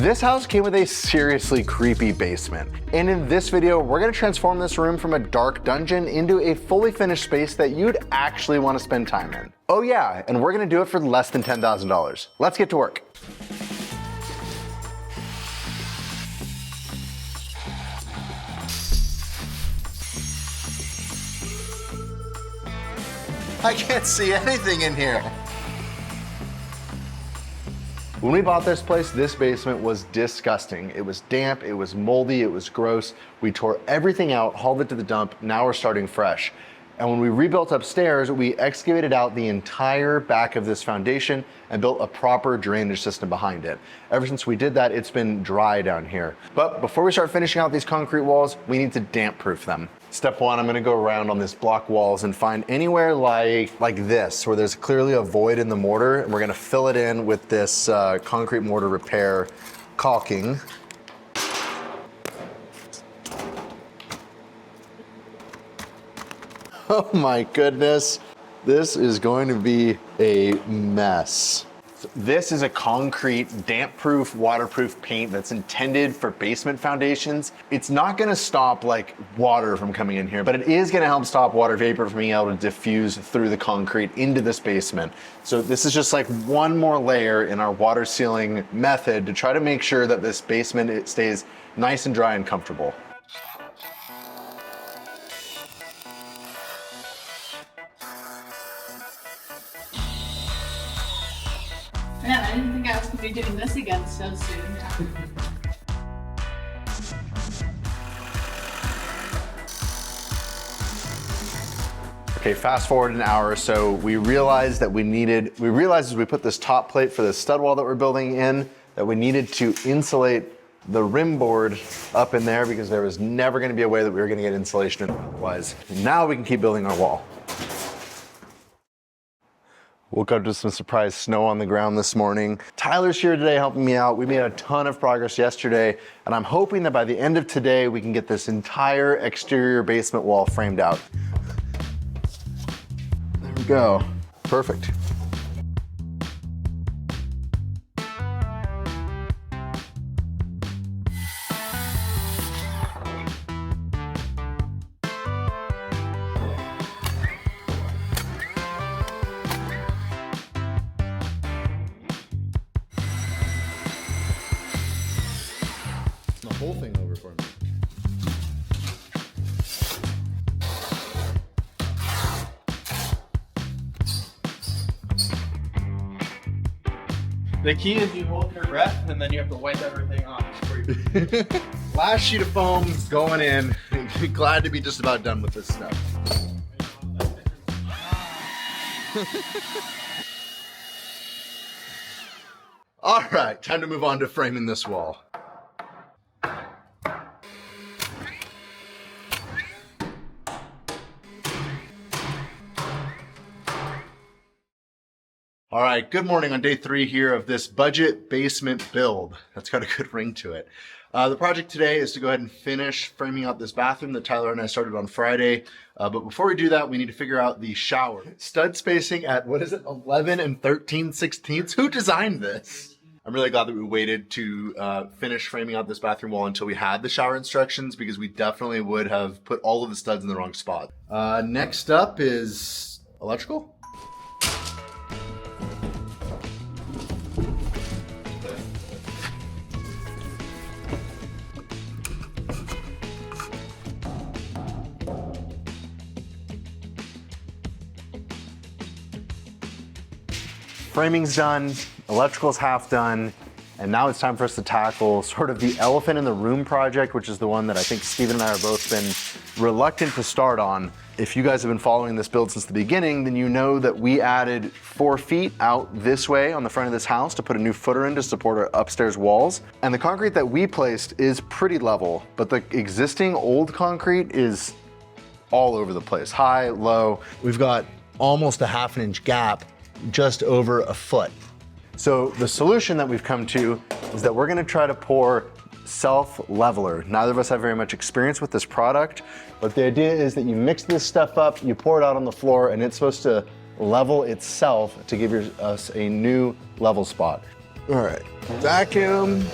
This house came with a seriously creepy basement. And in this video, we're gonna transform this room from a dark dungeon into a fully finished space that you'd actually wanna spend time in. Oh yeah, and we're gonna do it for less than $10,000. Let's get to work. I can't see anything in here. When we bought this place, this basement was disgusting. It was damp, it was moldy, it was gross. We tore everything out, hauled it to the dump. Now we're starting fresh. And when we rebuilt upstairs, we excavated out the entire back of this foundation and built a proper drainage system behind it. Ever since we did that, it's been dry down here. But before we start finishing out these concrete walls, we need to damp proof them. Step one, I'm gonna go around on these block walls and find anywhere like this, where there's clearly a void in the mortar, and we're gonna fill it in with this concrete mortar repair caulking. Oh my goodness, this is going to be a mess. This is a concrete, damp-proof, waterproof paint that's intended for basement foundations. It's not gonna stop like water from coming in here, but it is gonna help stop water vapor from being able to diffuse through the concrete into this basement. So this is just like one more layer in our water sealing method to try to make sure that this basement, it stays nice and dry and comfortable. Man, I didn't think I was going to be doing this again so soon. Okay, fast forward an hour or so, we realized as we put this top plate for the stud wall that we're building in, that we needed to insulate the rim board up in there because there was never gonna be a way that we were gonna get insulation otherwise. Now we can keep building our wall. Woke up to some surprise snow on the ground this morning. Tyler's here today helping me out. We made a ton of progress yesterday, and I'm hoping that by the end of today, we can get this entire exterior basement wall framed out. There we go. Perfect. Whole thing over for me. The key is you hold your breath and then you have to wipe everything off before you. Last sheet of foam going in. Glad to be just about done with this stuff. All right, time to move on to framing this wall. All right, good morning on day 3 here of this budget basement build. That's got a good ring to it. The project today is to go ahead and finish framing out this bathroom that Tyler and I started on Friday. But before we do that, we need to figure out the shower. Stud spacing at, 11 13/16? Who designed this? I'm really glad that we waited to finish framing out this bathroom wall until we had the shower instructions, because we definitely would have put all of the studs in the wrong spot. Next up is electrical. Framing's done, electrical's half done, and now it's time for us to tackle sort of the elephant in the room project, which is the one that I think Steven and I have both been reluctant to start on. If you guys have been following this build since the beginning, then you know that we added 4 feet out this way on the front of this house to put a new footer in to support our upstairs walls. And the concrete that we placed is pretty level, but the existing old concrete is all over the place, high, low. We've got almost a ½ inch gap, just over a foot. So the solution that we've come to is that we're gonna try to pour self-leveler. Neither of us have very much experience with this product, but the idea is that you mix this stuff up, you pour it out on the floor, and it's supposed to level itself to give us a new level spot. All right, vacuum.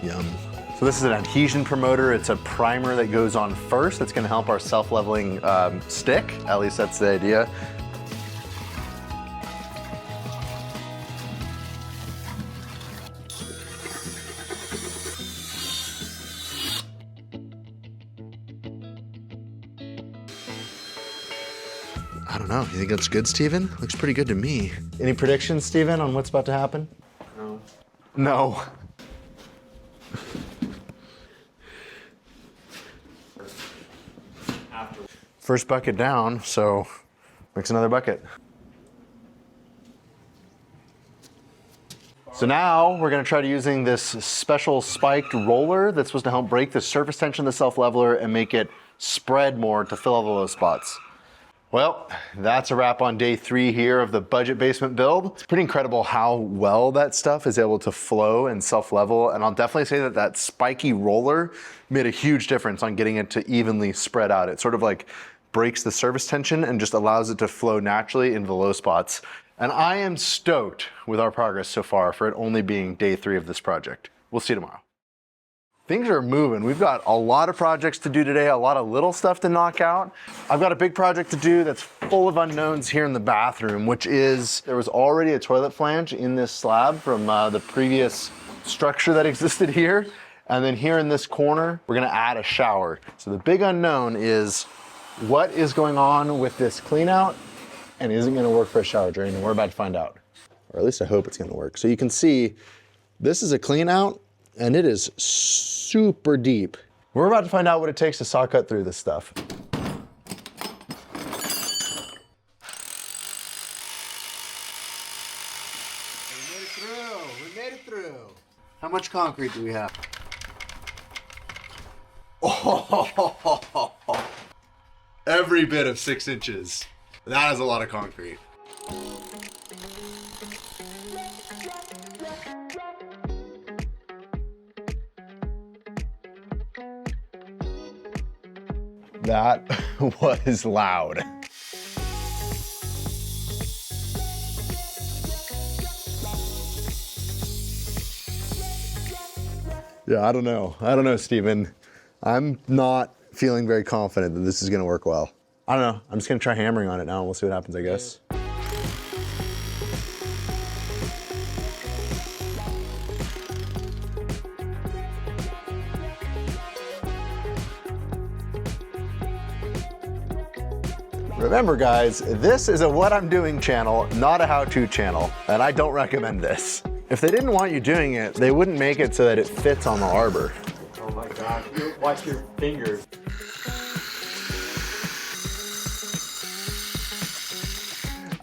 Yum. So this is an adhesion promoter. It's a primer that goes on first. That's gonna help our self-leveling stick. At least that's the idea. I don't know. You think that's good, Steven? Looks pretty good to me. Any predictions, Steven, on what's about to happen? No. No. First bucket down, so mix another bucket. So now we're gonna try to using this special spiked roller that's supposed to help break the surface tension of the self-leveler and make it spread more to fill all the low spots. Well, that's a wrap on day 3 here of the budget basement build. It's pretty incredible how well that stuff is able to flow and self-level, and I'll definitely say that that spiky roller made a huge difference on getting it to evenly spread out. It sort of like breaks the surface tension and just allows it to flow naturally into the low spots. And I am stoked with our progress so far for it only being day 3 of this project. We'll see you tomorrow. Things are moving. We've got a lot of projects to do today, a lot of little stuff to knock out. I've got a big project to do that's full of unknowns here in the bathroom, which is there was already a toilet flange in this slab from the previous structure that existed here. And then here in this corner, we're gonna add a shower. So the big unknown is what is going on with this clean out and is it gonna work for a shower drain? And we're about to find out. Or at least I hope it's gonna work. So you can see this is a clean out and it is super deep. We're about to find out what it takes to saw cut through this stuff. We made it through. How much concrete do we have? Oh, every bit of 6 inches. That is a lot of concrete. That was loud. Yeah, I don't know, Steven. I'm not feeling very confident that this is gonna work well. I don't know, I'm just gonna try hammering on it now and we'll see what happens, I guess. Remember guys, this is a what I'm doing channel, not a how-to channel, and I don't recommend this. If they didn't want you doing it, they wouldn't make it so that it fits on the arbor. Oh my God, watch your fingers.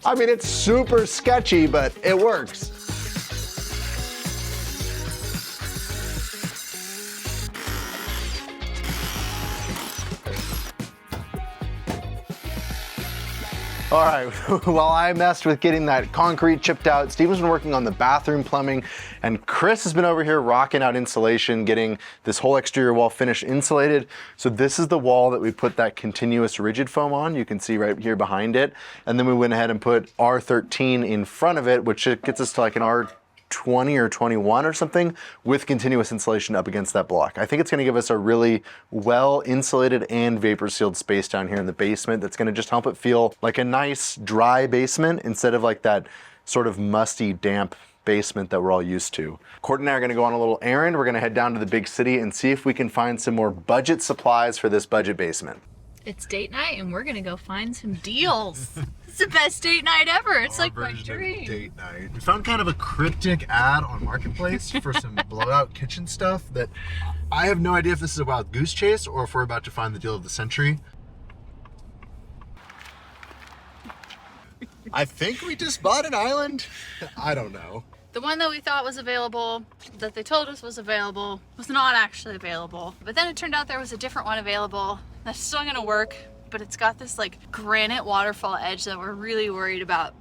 I mean, it's super sketchy, but it works. All right, while I messed with getting that concrete chipped out, Steven's been working on the bathroom plumbing, and Chris has been over here rocking out insulation, getting this whole exterior wall finished insulated. So this is the wall that we put that continuous rigid foam on. You can see right here behind it. And then we went ahead and put R13 in front of it, which gets us to like an R20 or 21 or something with continuous insulation up against that block. I think it's gonna give us a really well insulated and vapor sealed space down here in the basement that's gonna just help it feel like a nice dry basement instead of like that sort of musty, damp basement that we're all used to. Courtney and I are gonna go on a little errand. We're gonna head down to the big city and see if we can find some more budget supplies for this budget basement. It's date night and we're gonna go find some deals. It's the best date night ever. It's like my dream. Date night. We found kind of a cryptic ad on Marketplace for some blowout kitchen stuff that I have no idea if this is a wild goose chase or if we're about to find the deal of the century. I think we just bought an island. I don't know. The one that we thought was available, that they told us was available, was not actually available. But then it turned out there was a different one available. That's still gonna work, but it's got this like granite waterfall edge that we're really worried about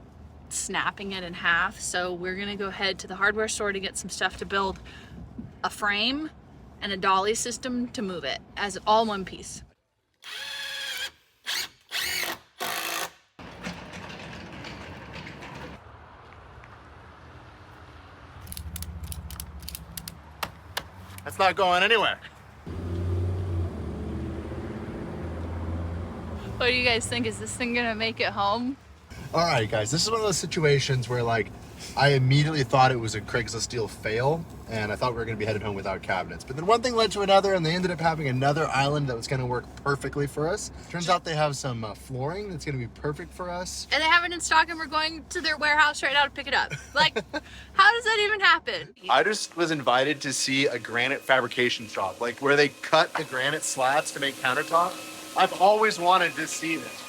snapping it in half. So we're gonna go head to the hardware store to get some stuff to build a frame and a dolly system to move it as all one piece. That's not going anywhere. What do you guys think? Is this thing gonna make it home? All right, guys, this is one of those situations where like I immediately thought it was a Craigslist deal fail, and I thought we were going to be headed home without cabinets. But then one thing led to another, and they ended up having another island that was going to work perfectly for us. Turns out they have some flooring that's going to be perfect for us. And they have it in stock and we're going to their warehouse right now to pick it up. Like, how does that even happen? I just was invited to see a granite fabrication shop, like where they cut the granite slats to make countertop. I've always wanted to see this.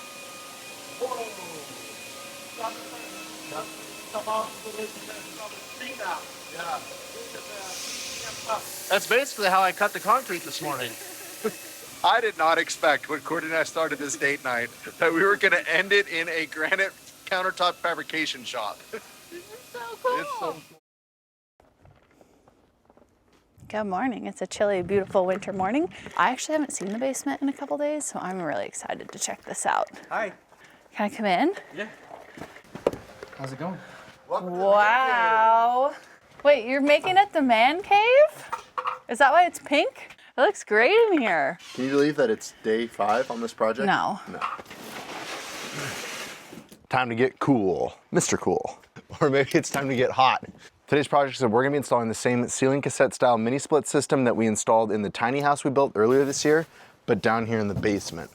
That's basically how I cut the concrete this morning. I did not expect when Courtney and I started this date night that we were going to end it in a granite countertop fabrication shop. This is so cool. It's so Good morning. It's a chilly, beautiful winter morning. I actually haven't seen the basement in a couple days, so I'm really excited to check this out. Hi. Can I come in? Yeah. How's it going? Wow. Wait, you're making it the man cave? Is that why it's pink? It looks great in here. Can you believe that it's day 5 on this project? No. No. Time to get cool. Mr. Cool. Or maybe it's time to get hot. Today's project is that we're going to be installing the same ceiling cassette style mini split system that we installed in the tiny house we built earlier this year, but down here in the basement.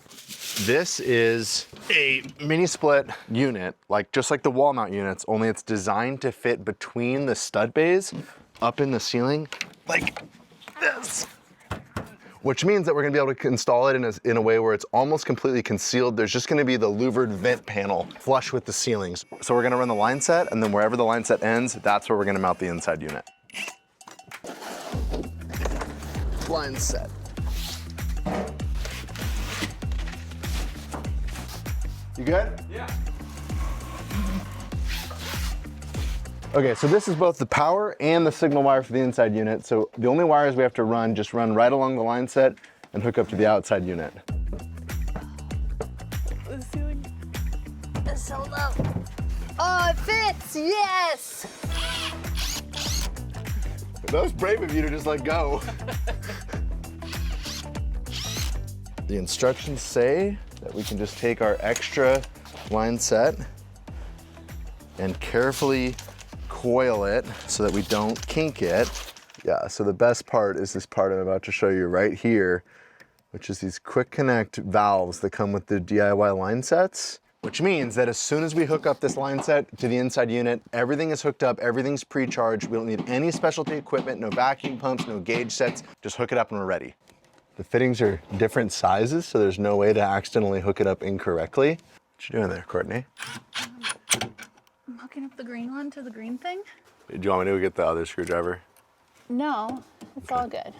This is a mini split unit, just like the wall mount units, only it's designed to fit between the stud bays up in the ceiling like this. Which means that we're gonna be able to install it in a way where it's almost completely concealed. There's just gonna be the louvered vent panel flush with the ceilings. So we're gonna run the line set, and then wherever the line set ends, that's where we're gonna mount the inside unit. Line set. You good? Yeah. Okay, so this is both the power and the signal wire for the inside unit. So the only wires we have to run, just run right along the line set and hook up to the outside unit. The ceiling is so low. Oh, it fits, yes! That was brave of you to just let go. The instructions say that we can just take our extra line set and carefully coil it so that we don't kink it. Yeah, so the best part is this part I'm about to show you right here, which is these quick connect valves that come with the DIY line sets, which means that as soon as we hook up this line set to the inside unit, everything is hooked up, everything's pre-charged. We don't need any specialty equipment, no vacuum pumps, no gauge sets, just hook it up and we're ready. The fittings are different sizes, so there's no way to accidentally hook it up incorrectly. What you doing there, Courtney? I'm hooking up the green one to the green thing. Do you want me to go get the other screwdriver? No, it's all good.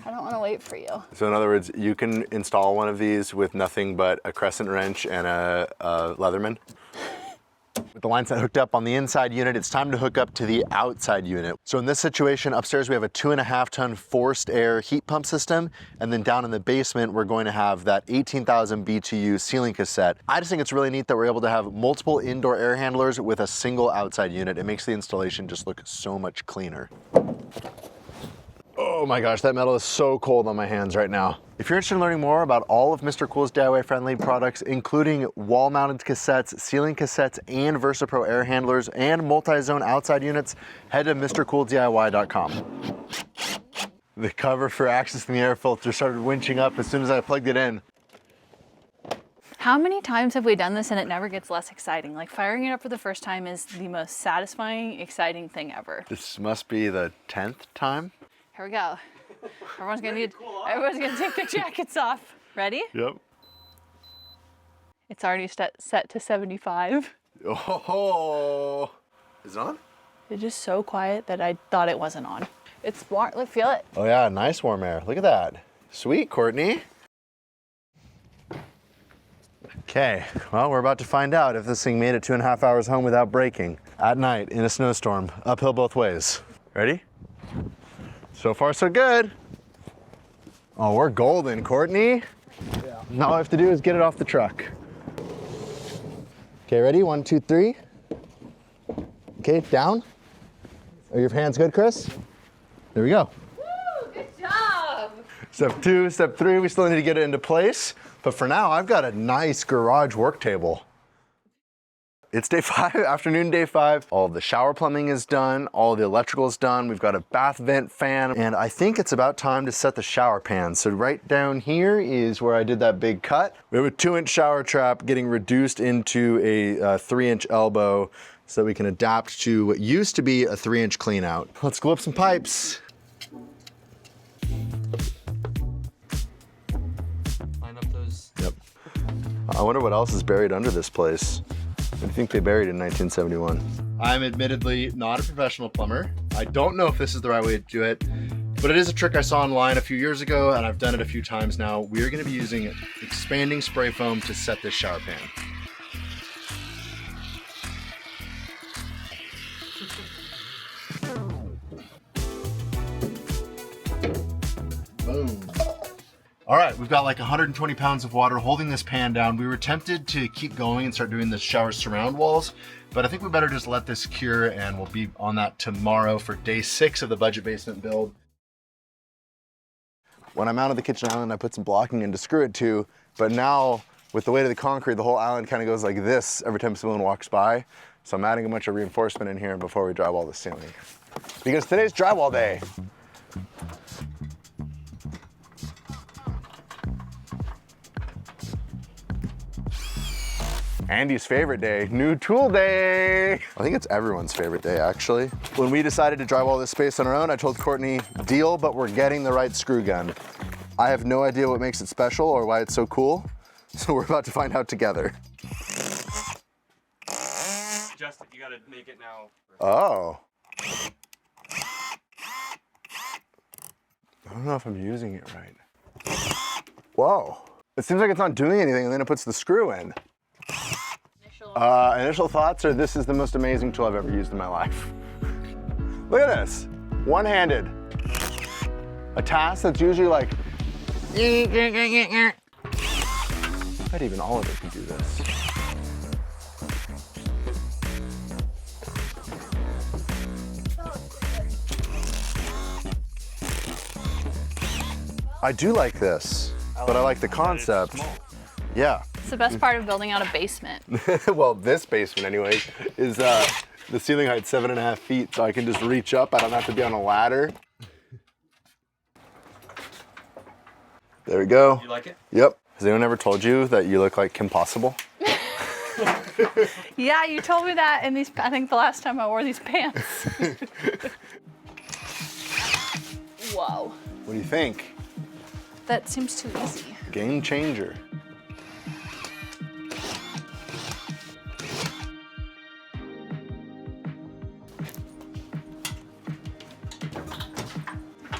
I don't want to wait for you. So in other words, you can install one of these with nothing but a crescent wrench and a Leatherman. With the line set hooked up on the inside unit, it's time to hook up to the outside unit. So in this situation, upstairs we have a 2.5 ton forced air heat pump system, and then down in the basement, we're going to have that 18,000 BTU ceiling cassette. I just think it's really neat that we're able to have multiple indoor air handlers with a single outside unit. It makes the installation just look so much cleaner. Oh my gosh, that metal is so cold on my hands right now. If you're interested in learning more about all of Mr. Cool's DIY-friendly products, including wall-mounted cassettes, ceiling cassettes, and VersaPro air handlers, and multi-zone outside units, head to MrCoolDIY.com. The cover for accessing the air filter started winching up as soon as I plugged it in. How many times have we done this and it never gets less exciting? Like firing it up for the first time is the most satisfying, exciting thing ever. This must be the 10th time. Here we go. Everyone's gonna take their jackets off. Ready? Yep. It's already set to 75. Oh, is it on? It's just so quiet that I thought it wasn't on. It's warm, look, feel it. Oh yeah, nice warm air. Look at that. Sweet, Courtney. Okay, well, we're about to find out if this thing made it 2.5 hours home without breaking. At night, in a snowstorm, uphill both ways. Ready? So far, so good. Oh, we're golden, Courtney. Yeah. Now all I have to do is get it off the truck. Okay, ready? 1, 2, 3. Okay, down. Are your hands good, Chris? There we go. Woo! Step 2, step 3, we still need to get it into place. But for now, I've got a nice garage work table. It's day 5, afternoon day 5. All of the shower plumbing is done. All of the electrical is done. We've got a bath vent fan. And I think it's about time to set the shower pan. So right down here is where I did that big cut. We have a 2-inch shower trap getting reduced into a 3-inch elbow so that we can adapt to what used to be a 3-inch clean out. Let's glue up some pipes. Line up those. Yep. I wonder what else is buried under this place. I think they buried in 1971. I'm admittedly not a professional plumber. I don't know if this is the right way to do it, but it is a trick I saw online a few years ago, and I've done it a few times now. We are going to be using expanding spray foam to set this shower pan. Boom. All right, we've got like 120 pounds of water holding this pan down. We were tempted to keep going and start doing the shower surround walls, but I think we better just let this cure, and we'll be on that tomorrow for day 6 of the budget basement build. When I'm out of the kitchen island, I put some blocking in to screw it to, but now with the weight of the concrete, the whole island kind of goes like this every time someone walks by. So I'm adding a bunch of reinforcement in here before we drywall the ceiling. Because today's drywall day. Andy's favorite day, new tool day. I think it's everyone's favorite day, actually. When we decided to drywall this space on our own, I told Courtney, deal, but we're getting the right screw gun. I have no idea what makes it special or why it's so cool, so we're about to find out together. Justin, you gotta make it now. Oh. I don't know if I'm using it right. Whoa. It seems like it's not doing anything, and then it puts the screw in. Initial thoughts are this is the most amazing tool I've ever used in my life. Look at this, one-handed. A task that's usually like, not even Oliver can do this. I do like this, but I like the concept. Yeah. It's the best part of building out a basement. Well, this basement anyways, is the ceiling height's 7.5 feet, so I can just reach up. I don't have to be on a ladder. There we go. You like it? Yep. Has anyone ever told you that you look like Kim Possible? Yeah, you told me that in these, I think the last time I wore these pants. Whoa. What do you think? That seems too easy. Game changer.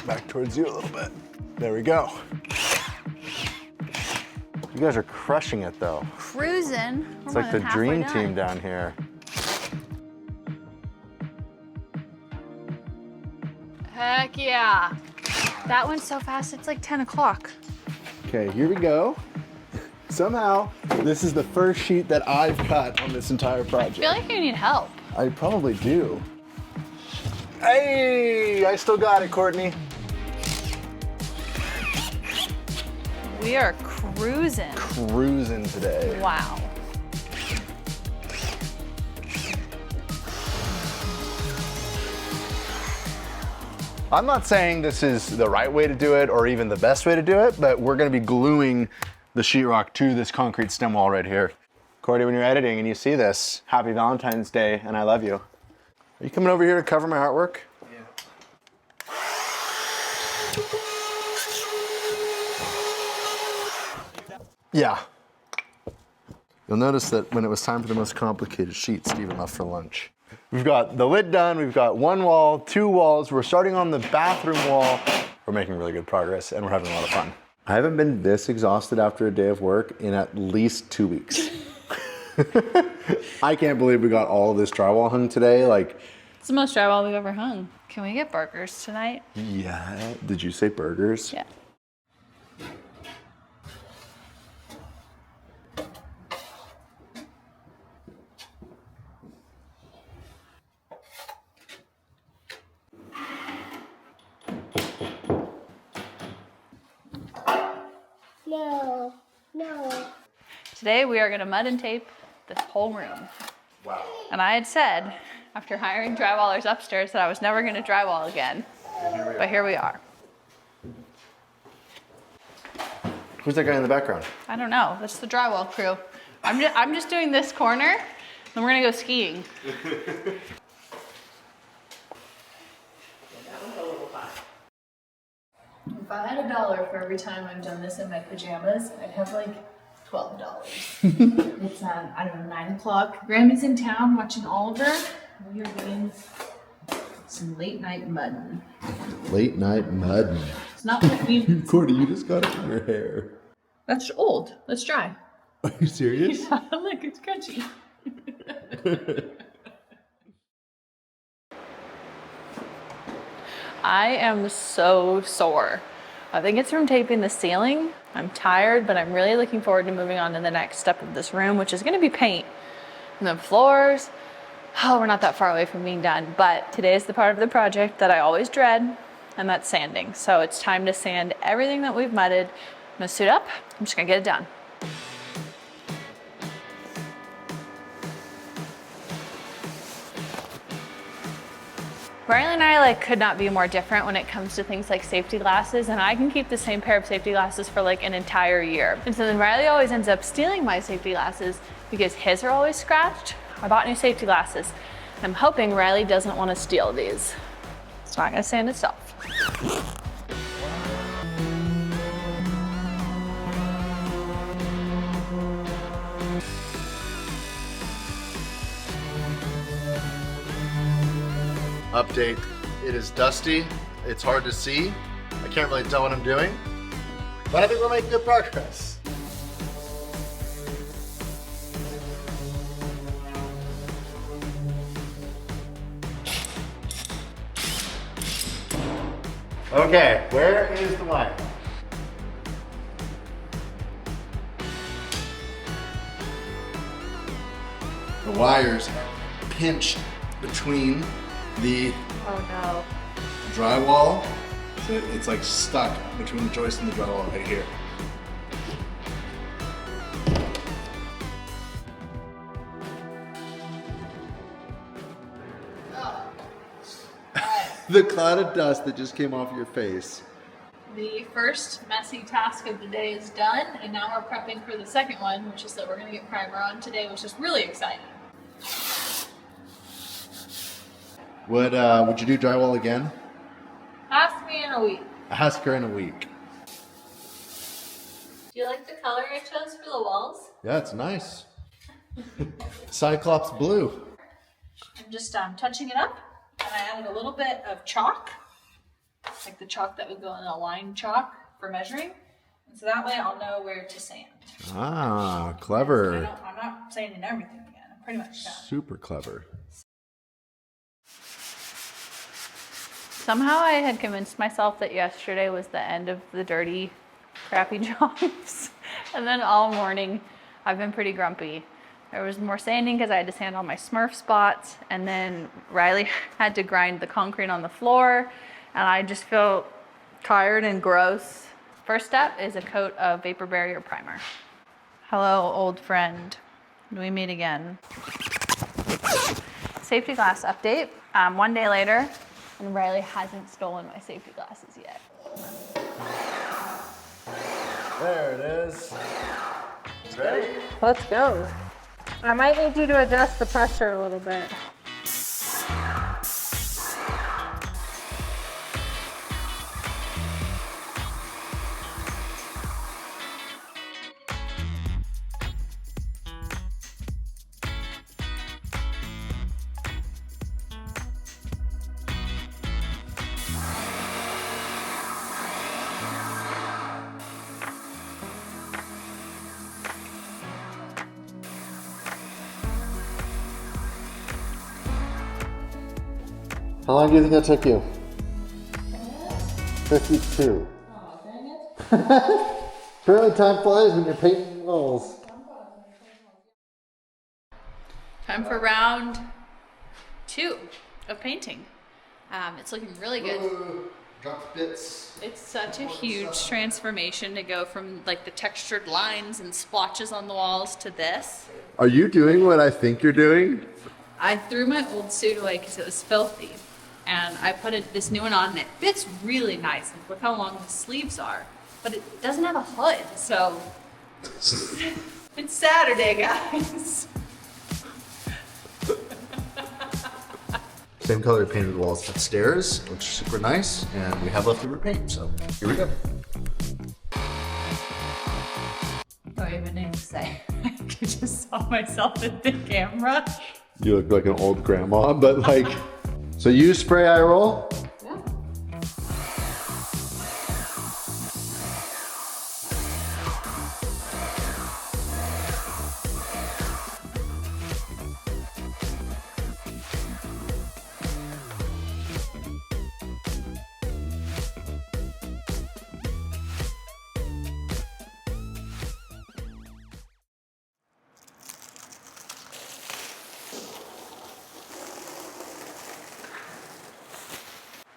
Back towards you a little bit. There we go. You guys are crushing it though. Cruising. It's like the dream team down here. Heck yeah. That went so fast, it's like 10 o'clock. Okay, here we go. Somehow, this is the first sheet that I've cut on this entire project. I feel like you need help. I probably do. Hey, I still got it, Courtney. We are cruising. Cruising today. Wow. I'm not saying this is the right way to do it or even the best way to do it, but we're gonna be gluing the sheetrock to this concrete stem wall right here. Cordy, when you're editing and you see this, happy Valentine's Day and I love you. Are you coming over here to cover my artwork? Yeah. You'll notice that when it was time for the most complicated sheet, Steven left for lunch. We've got the lid done, we've got 1 wall, 2 walls, we're starting on the bathroom wall. We're making really good progress and we're having a lot of fun. I haven't been this exhausted after a day of work in at least 2 weeks. I can't believe we got all of this drywall hung today. Like, It's the most drywall we've ever hung. Can we get burgers tonight? yeah, did you say burgers? Yeah. Today we are gonna mud and tape this whole room. Wow. And I had said, after hiring drywallers upstairs, that I was never gonna drywall again. But here we are. Who's that guy in the background? I don't know, that's the drywall crew. I'm just doing this corner, then we're gonna go skiing. If I had $1 for every time I've done this in my pajamas, I'd have like $12. It's I don't know, 9 o'clock. Grammy's in town watching Oliver. We are doing some late night mudding. Late night mud. It's not what we. Cordy, you just got it in your hair. That's old. Let's dry. Are you serious? Look, it's crunchy. I am so sore. I think it's from taping the ceiling. I'm tired, but I'm really looking forward to moving on to the next step of this room, which is gonna be paint. And the floors, oh, we're not that far away from being done, but today is the part of the project that I always dread, and that's sanding. So it's time to sand everything that we've mudded. I'm gonna suit up, I'm just gonna get it done. Riley and I could not be more different when it comes to things like safety glasses, and I can keep the same pair of safety glasses for like an entire year. And so then Riley always ends up stealing my safety glasses because his are always scratched. I bought new safety glasses. And I'm hoping Riley doesn't want to steal these. It's not gonna sand itself. Update. It is dusty. It's hard to see. I can't really tell what I'm doing. But I think we're making good progress. Okay, where is the line? The wires are pinched between the Oh no. drywall, so it's like stuck between the joist and the drywall right here. The cloud of dust that just came off your face. The first messy task of the day is done, and now we're prepping for the second one, which is that we're gonna get primer on today, which is really exciting. Would you do drywall again? Ask me in a week. Ask her in a week. Do you like the color I chose for the walls? Yeah, it's nice. Cyclops blue. I'm just touching it up, and I added a little bit of chalk, like the chalk that would go in a line chalk for measuring, and so that way I'll know where to sand. Ah, clever. I'm not sanding everything again. I'm pretty much done. Super clever. Somehow I had convinced myself that yesterday was the end of the dirty, crappy jobs. And then all morning, I've been pretty grumpy. There was more sanding because I had to sand all my Smurf spots. And then Riley had to grind the concrete on the floor. And I just feel tired and gross. First step is a coat of vapor barrier primer. Hello, old friend. We meet again. Safety glass update. 1 day later, and Riley hasn't stolen my safety glasses yet. There it is. Ready? Let's go. I might need you to adjust the pressure a little bit. How long do you think that took you? 52. Oh, dang it. Apparently time flies when you're painting walls. Time for round 2 of painting. It's looking really good. Drop bits. It's such a huge transformation to go from like the textured lines and splotches on the walls to this. Are you doing what I think you're doing? I threw my old suit away because it was filthy, and I put this new one on, and it fits really nice. And look how long the sleeves are, but it doesn't have a hood, so it's Saturday, guys. Same color painted walls upstairs, which is super nice, and we have leftover paint, so here we go. Don't even need to say. I just saw myself in the camera. You look like an old grandma, but like, so you spray, I roll? Yeah.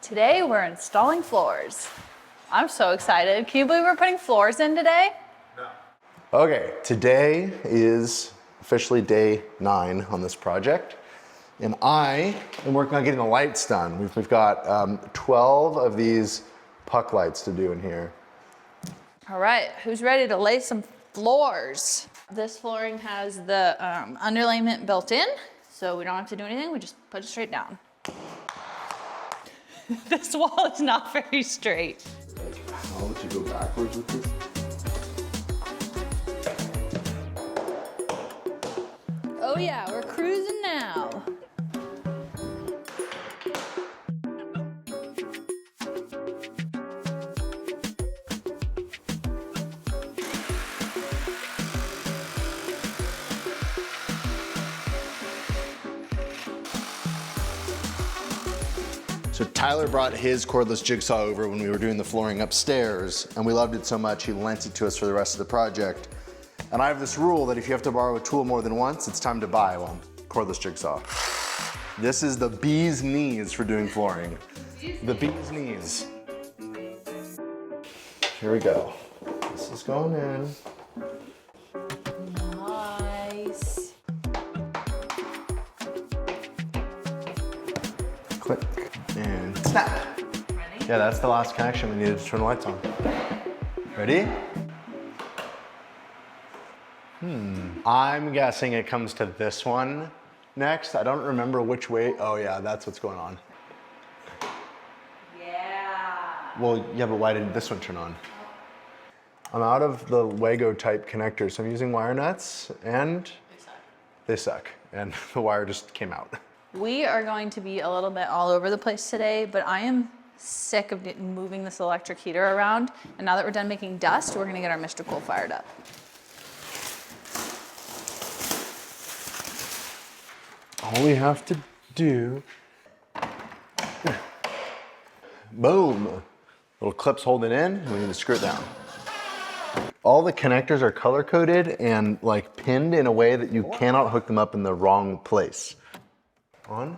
Today we're installing floors. I'm so excited. Can you believe we're putting floors in today? Okay, today is officially day 9 on this project, and I am working on getting the lights done. We've got 12 of these puck lights to do in here. All right, who's ready to lay some floors? This flooring has the underlayment built in, so we don't have to do anything. We just put it straight down. This wall is not very straight. I'll let you go backwards with this. Oh yeah, we're cruising now. So Tyler brought his cordless jigsaw over when we were doing the flooring upstairs, and we loved it so much he lent it to us for the rest of the project. And I have this rule that if you have to borrow a tool more than once, it's time to buy one. Cordless jigsaw. This is the bee's knees for doing flooring. The bee's knees. Here we go. This is going in. Nice. Click and snap. Ready? Yeah, that's the last connection we needed to turn the lights on. Ready? I'm guessing it comes to this one next. I don't remember which way. Oh yeah, that's what's going on. Yeah. Well, yeah, but why didn't this one turn on? I'm out of the Lego type connectors, so I'm using wire nuts, and they suck. And the wire just came out. We are going to be a little bit all over the place today, but I am sick of moving this electric heater around. And now that we're done making dust, we're gonna get our Mr. Cool fired up. All we have to do, boom. Little clips hold it in, and we need to screw it down. All the connectors are color coded and like pinned in a way that you cannot hook them up in the wrong place. On,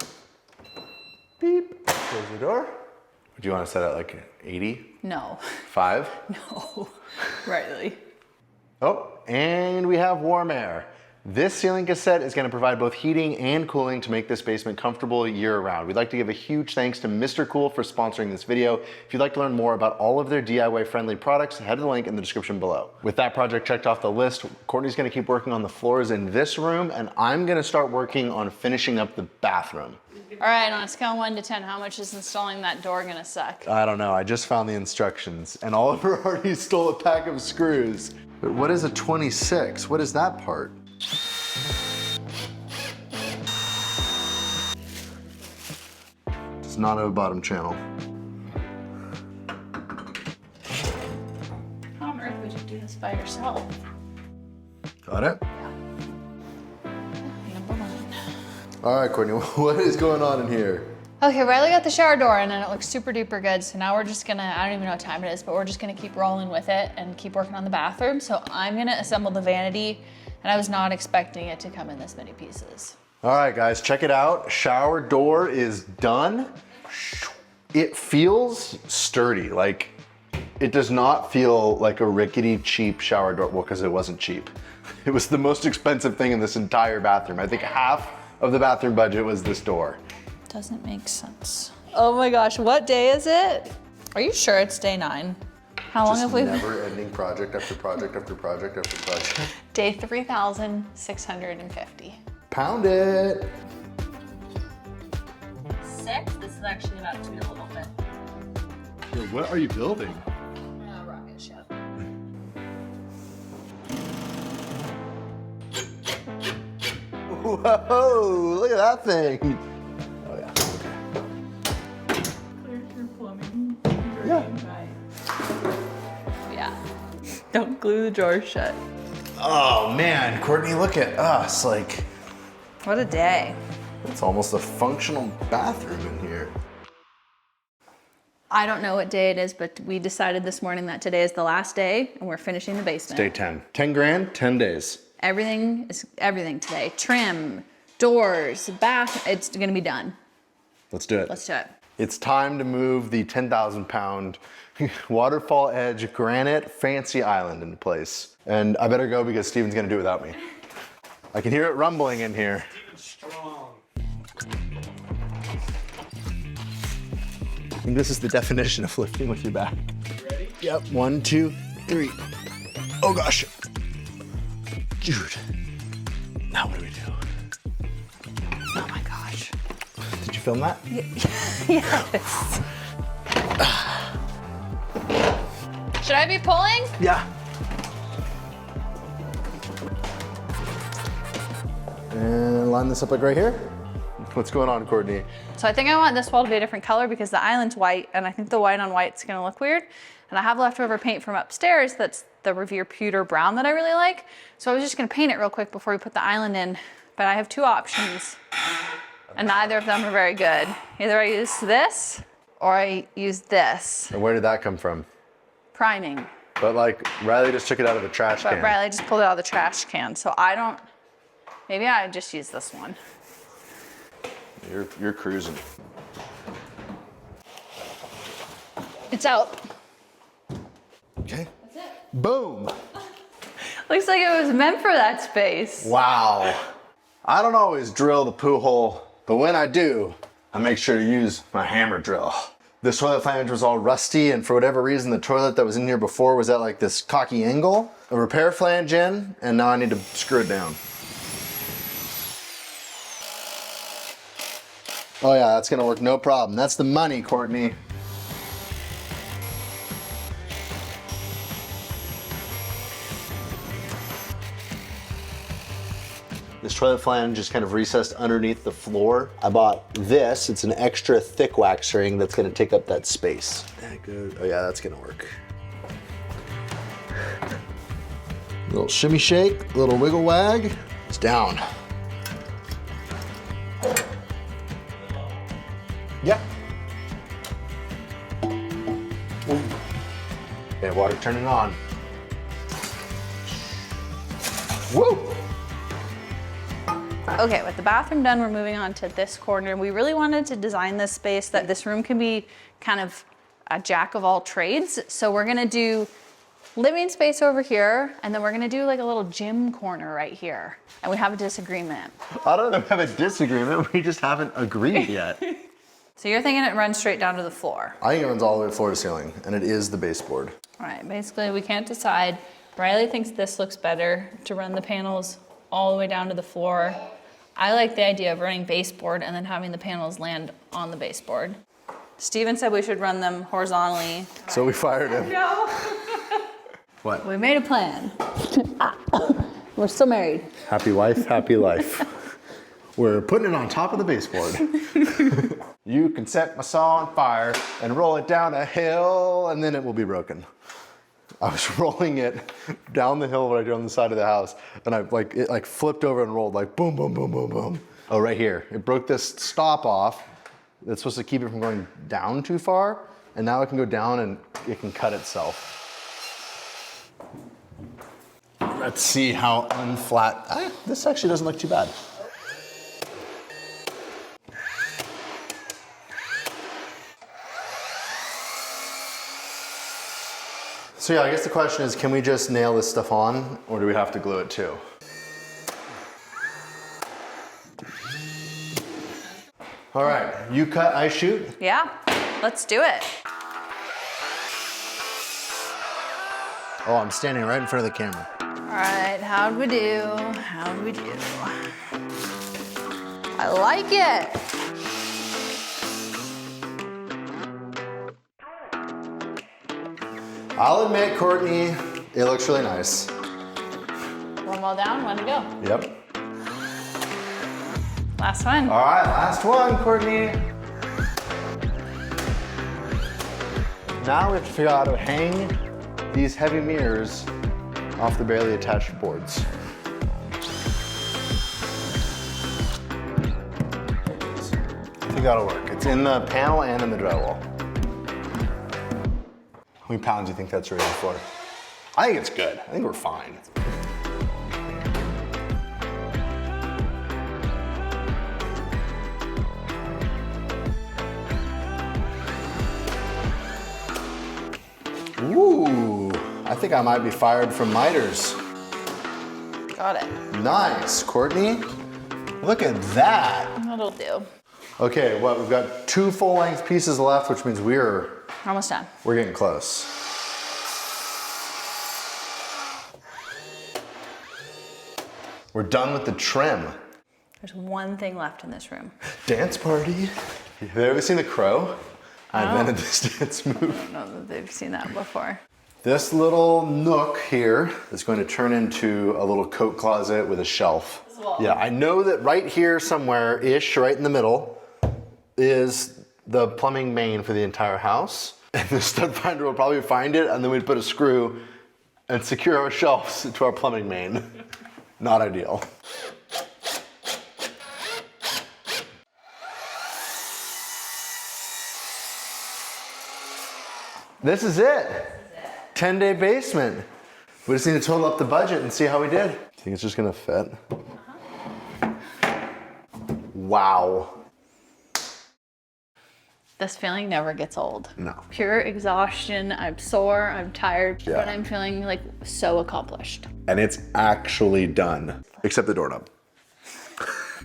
beep, close the door. Do you want to set it like 80? No, 5? no, Riley. Oh, and we have warm air. This ceiling cassette is going to provide both heating and cooling to make this basement comfortable year-round. We'd like to give a huge thanks to Mr. Cool for sponsoring this video. If you'd like to learn more about all of their DIY-friendly products, head to the link in the description below. With that project checked off the list, Courtney's going to keep working on the floors in this room, and I'm going to start working on finishing up the bathroom. All right, on a scale of 1 to 10, how much is installing that door gonna suck? I don't know. I just found the instructions, and Oliver already stole a pack of screws. But what is a 26? What is that part? Does not have a bottom channel. How on earth would you do this by yourself? Got it? Number 1. All right, Courtney, what is going on in here? Okay, Riley got the shower door in and it looks super duper good. So now we're just gonna, I don't even know what time it is, but we're just gonna keep rolling with it and keep working on the bathroom. So I'm gonna assemble the vanity, and I was not expecting it to come in this many pieces. All right, guys, check it out. Shower door is done. It feels sturdy. Like, it does not feel like a rickety, cheap shower door. Well, because it wasn't cheap. It was the most expensive thing in this entire bathroom. I think half of the bathroom budget was this door. Doesn't make sense. Oh my gosh, what day is it? Are you sure it's day 9? How long have we been? Never-ending project after project after project after project. Day 3,650. Pound it. 6? This is actually about to be a little bit. Yo, what are you building? Rocket ship. Whoa, look at that thing. Oh yeah, Yeah. Don't glue the drawer shut. Oh man, Courtney, look at us. Like, What a day. it's almost a functional bathroom in here. I don't know what day it is, but we decided this morning that today is the last day and we're finishing the basement. Day 10. 10 grand, 10 days. Everything is everything today. Trim, doors, bath, it's gonna be done. Let's do it. Let's do it. It's time to move the 10,000 pound waterfall edge granite fancy island into place. And I better go because Steven's gonna do it without me. I can hear it rumbling in here. Strong. I think this is the definition of lifting with your back. Ready? Yep, 1, 2, 3. Oh gosh. Dude. Now what do we do? Oh my gosh. Did you film that? Yes. Should I be pulling? Yeah. And line this up like right here. What's going on, Courtney? So I think I want this wall to be a different color because the island's white and I think the white on white's gonna look weird. And I have leftover paint from upstairs that's the Revere Pewter Brown that I really like. So I was just gonna paint it real quick before we put the island in. But I have 2 options and neither of them are very good. Either I use this or I use this. And where did that come from? Priming. But like, Riley just took it out of the trash But can. Riley just pulled it out of the trash can. So I don't, maybe I just use this one. You're cruising. It's out. Okay. Boom. Looks like it was meant for that space. Wow. I don't always drill the poo hole, but when I do, I make sure to use my hammer drill. This toilet flange was all rusty, and for whatever reason, the toilet that was in here before was at like this cocky angle. A repair flange in, and now I need to screw it down. Oh yeah, that's gonna work no problem. That's the money, Courtney. This toilet flange is kind of recessed underneath the floor. I bought this. It's an extra thick wax ring that's gonna take up that space. That good. Oh yeah, that's gonna work. Little shimmy shake, little wiggle wag. It's down. Yeah. Okay, water turning on. Woo! Okay, with the bathroom done, we're moving on to this corner. We really wanted to design this space that this room can be kind of a jack of all trades. So we're gonna do living space over here, and then we're gonna do like a little gym corner right here. And we have a disagreement. I don't know if we have a disagreement, we just haven't agreed yet. So you're thinking it runs straight down to the floor. I think it runs all the way floor to ceiling, and it is the baseboard. All right, basically we can't decide. Riley thinks this looks better to run the panels all the way down to the floor. I like the idea of running baseboard and then having the panels land on the baseboard. Steven said we should run them horizontally. So we fired him. No. What? We made a plan. We're still married. Happy wife, happy life. We're putting it on top of the baseboard. You can set my saw on fire and roll it down a hill, and then it will be broken. I was rolling it down the hill right here on the side of the house, and it flipped over and rolled like boom, boom, boom, boom, boom. Oh, right here. It broke this stop off. That's supposed to keep it from going down too far, and now it can go down and it can cut itself. Let's see how unflat. This actually doesn't look too bad. So yeah, I guess the question is, can we just nail this stuff on, or do we have to glue it too? All right, you cut, I shoot. Yeah, let's do it. Oh, I'm standing right in front of the camera. All right, how'd we do? How'd we do? I like it. I'll admit, Courtney, it looks really nice. One wall down, one to go. Yep. Last one. All right, last one, Courtney. Now we have to figure out how to hang these heavy mirrors off the barely attached boards. I think that'll work. It's in the panel and in the drywall. How many pounds do you think that's rated for? I think it's good. I think we're fine. Ooh, I think I might be fired from miters. Got it. Nice, Courtney. Look at that. That'll do. Okay, what, we've got 2 full-length pieces left, which means we're Almost done. getting close. We're done with the trim. There's one thing left in this room. Dance party. Have you ever seen The Crow? I invented this dance move. I don't know that they've seen that before. This little nook here is going to turn into a little coat closet with a shelf. Yeah, I know that right here somewhere-ish, right in the middle, is the plumbing main for the entire house. And the stud finder will probably find it, and then we'd put a screw and secure our shelves to our plumbing main. Not ideal. This is it. 10-day basement. We just need to total up the budget and see how we did. Think it's just gonna fit? Wow. This feeling never gets old. No. Pure exhaustion. I'm sore, I'm tired, Yeah. but I'm feeling like so accomplished. And it's actually done. Except the doorknob.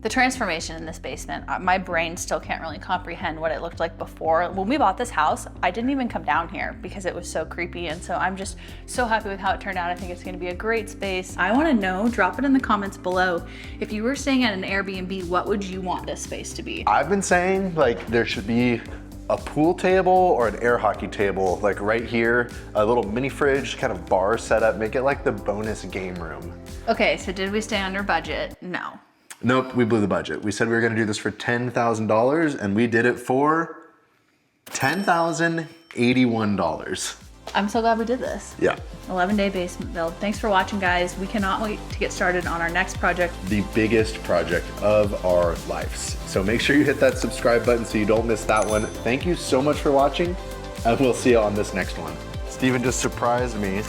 The transformation in this basement, my brain still can't really comprehend what it looked like before. When we bought this house, I didn't even come down here because it was so creepy. And so I'm just so happy with how it turned out. I think it's gonna be a great space. I wanna know, drop it in the comments below. If you were staying at an Airbnb, what would you want this space to be? I've been saying like there should be a pool table or an air hockey table, like right here, a little mini fridge, kind of bar setup, make it like the bonus game room. Okay, so did we stay under budget? No. Nope, we blew the budget. We said we were gonna do this for $10,000 and we did it for $10,081. I'm so glad we did this. Yeah. 11-day basement build. Thanks for watching, guys. We cannot wait to get started on our next project. The biggest project of our lives. So make sure you hit that subscribe button so you don't miss that one. Thank you so much for watching, and we'll see you on this next one. Steven just surprised me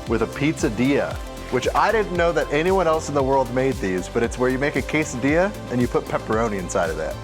with a pizzeria, which I didn't know that anyone else in the world made these, but it's where you make a quesadilla and you put pepperoni inside of that.